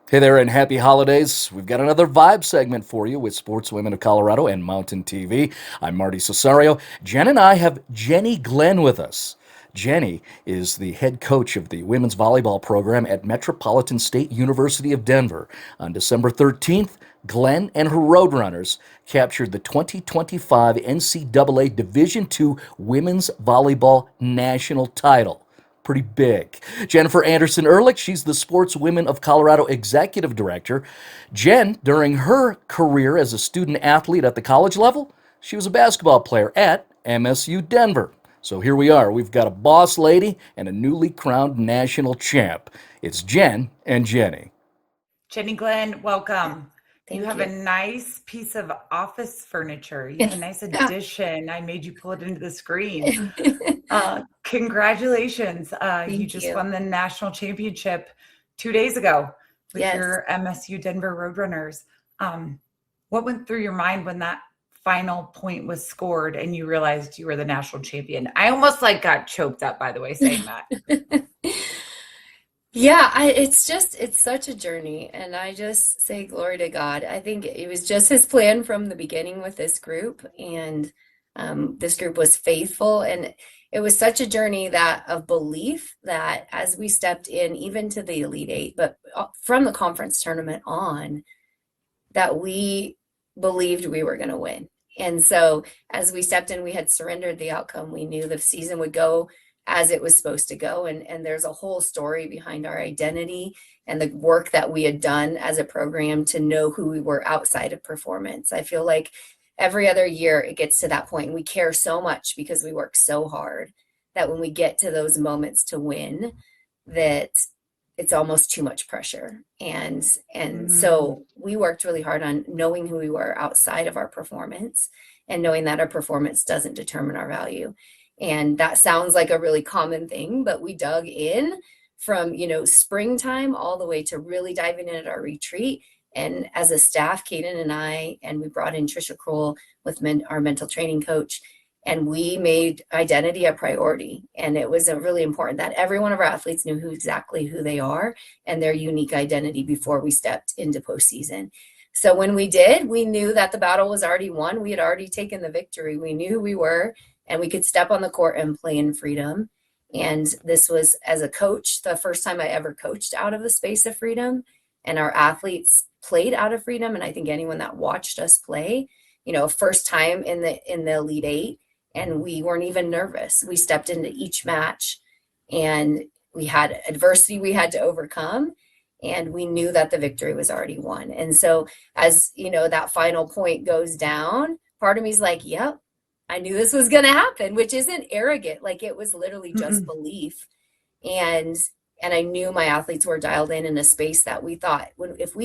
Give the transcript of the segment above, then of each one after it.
Hey there, and happy holidays. We've got another vibe segment for you with Sportswomen of Colorado and Mountain TV. I'm Marty Cesario. Jen and I have Jenny Glenn with us. Jenny is the head coach of the women's volleyball program at Metropolitan State University of Denver. On December 13th, Glenn and her Roadrunners captured the 2025 NCAA Division II Women's Volleyball National Title. Pretty big. Jennifer Anderson Ehrlich, she's the Sportswomen of Colorado Executive Director. Jen, during her career as a student athlete at the college level, she was a basketball player at MSU Denver. So here we are. We've got a boss lady and a newly crowned national champ. It's Jen and Jenny. Jenny Glenn, welcome. Thank You have you. a nice piece of office furniture. You have a nice addition. I made you pull it into the screen. Congratulations. You just won the national championship 2 days ago with your MSU Denver Roadrunners. What went through your mind when that final point was scored and you realized you were the national champion? I almost got choked up, by the way, saying that. Yeah, it's such a journey, and I just say glory to God. I think it was just his plan from the beginning with this group, and this group was faithful, and it was such a journey of belief that as we stepped in, even to the Elite Eight, but from the conference tournament on, that we believed we were going to win. And so as we stepped in, we had surrendered the outcome. We knew the season would go as it was supposed to go. And there's a whole story behind our identity and the work that we had done as a program to know who we were outside of performance. I feel like every other year it gets to that point, and we care so much because we work so hard that when we get to those moments to win, that it's almost too much pressure. And so we worked really hard on knowing who we were outside of our performance and knowing that our performance doesn't determine our value. And that sounds like a really common thing, but we dug in from, springtime all the way to really diving in at our retreat. And as a staff, Kaden and I, and we brought in Trisha Kroll with our mental training coach, and we made identity a priority. And it was really important that every one of our athletes knew exactly who they are and their unique identity before we stepped into postseason. So when we did, we knew that the battle was already won. We had already taken the victory. We knew who we were, and we could step on the court and play in freedom. And this was, as a coach, the first time I ever coached out of the space of freedom. And our athletes played out of freedom. And I think anyone that watched us play, first time in the Elite Eight, and we weren't even nervous. We stepped into each match, and we had adversity we had to overcome, and we knew that the victory was already won. And so as, that final point goes down, part of me is like, yep, I knew this was going to happen, which isn't arrogant. Like, it was literally just belief. And I knew my athletes were dialed in a space that we thought if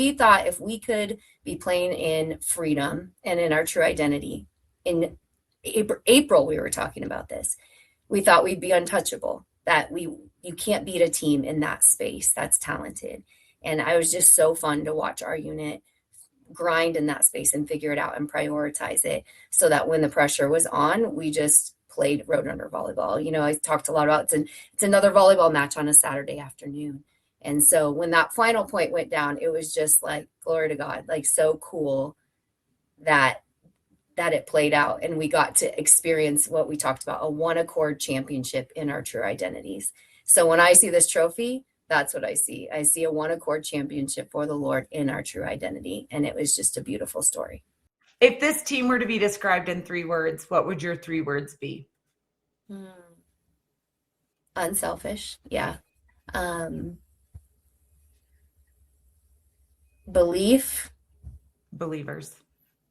we could be playing in freedom and in our true identity. In April, we were talking about this. We thought we'd be untouchable, that you can't beat a team in that space that's talented. And I was just so fun to watch our unit grind in that space and figure it out and prioritize it, so that when the pressure was on, we just played Roadrunner volleyball. I talked a lot about it's another volleyball match on a Saturday afternoon. And so when that final point went down, it was just like, glory to God, like so cool that it played out, and we got to experience what we talked about, a one accord championship in our true identities. So when I see this trophy, that's what I see. I see a one accord championship for the Lord in our true identity. And it was just a beautiful story. If this team were to be described in 3 words, what would your 3 words be? Unselfish. Yeah. Belief. Believers.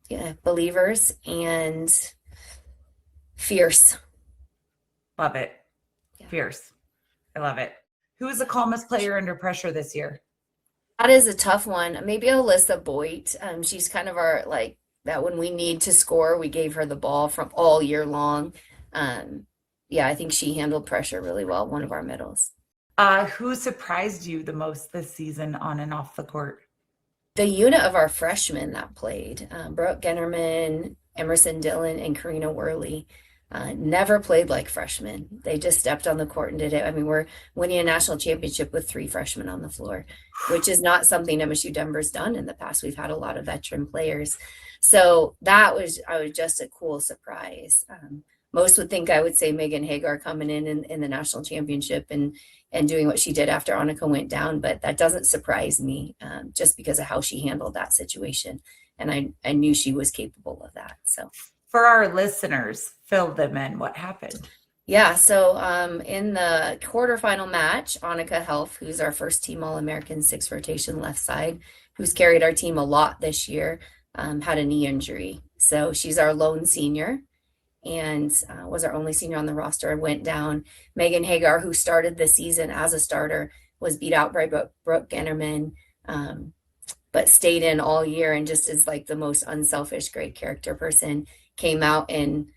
Yeah. Believers, and fierce. Love it. Yeah. Fierce. I love it. Who is the calmest player under pressure this year? That is a tough one. Maybe Alyssa Boyd. She's kind of our, that when we need to score, we gave her the ball from all year long. Yeah, I think she handled pressure really well, one of our middles. Who surprised you the most this season on and off the court? The unit of our freshmen that played, Brooke Gennerman, Emerson Dillon, and Karina Worley. never played like freshmen. They just stepped on the court and did it. I mean, we're winning a national championship with 3 freshmen on the floor, which is not something MSU Denver's done in the past. We've had a lot of veteran players. So I was just a cool surprise. Most would think I would say Megan Hagar coming in the national championship and doing what she did after Annika went down, but that doesn't surprise me just because of how she handled that situation. And I knew she was capable of that. So for our listeners, fill them in. What happened? Yeah, so in the quarterfinal match, Annika Helf, who's our first team All-American 6 rotation left side, who's carried our team a lot this year, had a knee injury. So she's our lone senior and was our only senior on the roster and went down. Megan Hagar, who started the season as a starter, was beat out by Brooke Gennerman, but stayed in all year and just is like the most unselfish, great character person. Came out and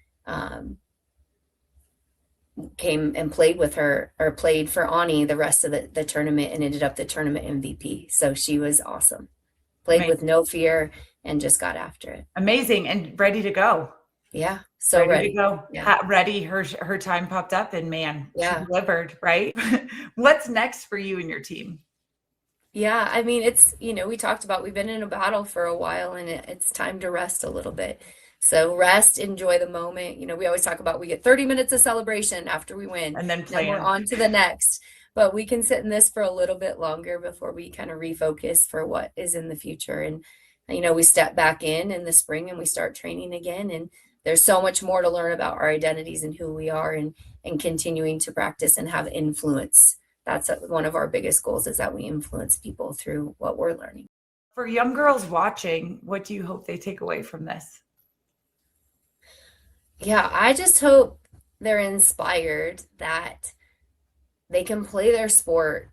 came and played with her or played for Ani the rest of the tournament and ended up the tournament MVP. So she was awesome. Played with no fear and just got after it. Amazing and ready to go. Yeah, so ready to go. Yeah. Ready. Her time popped up and man, yeah, she delivered, right? What's next for you and your team? Yeah, I mean, it's, we talked about we've been in a battle for a while and it's time to rest a little bit. So rest, enjoy the moment. We always talk about we get 30 minutes of celebration after we win. And then plan. We're on to the next. But we can sit in this for a little bit longer before we kind of refocus for what is in the future. And, we step back in the spring and we start training again. And there's so much more to learn about our identities and who we are and continuing to practice and have influence. That's one of our biggest goals, is that we influence people through what we're learning. For young girls watching, what do you hope they take away from this? Yeah, I just hope they're inspired that they can play their sport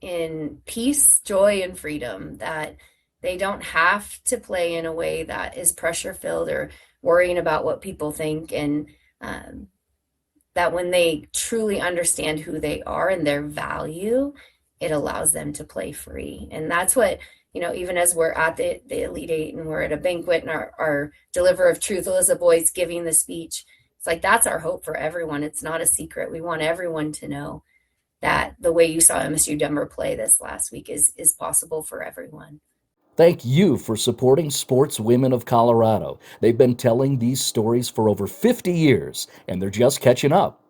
in peace, joy, and freedom, that they don't have to play in a way that is pressure filled or worrying about what people think, and that when they truly understand who they are and their value, it allows them to play free. And that's what, even as we're at the Elite Eight and we're at a banquet and our deliverer of truth, Elizabeth Boyd's giving the speech, it's like, that's our hope for everyone. It's not a secret. We want everyone to know that the way you saw MSU Denver play this last week is possible for everyone. Thank you for supporting Sportswomen of Colorado. They've been telling these stories for over 50 years, and they're just catching up.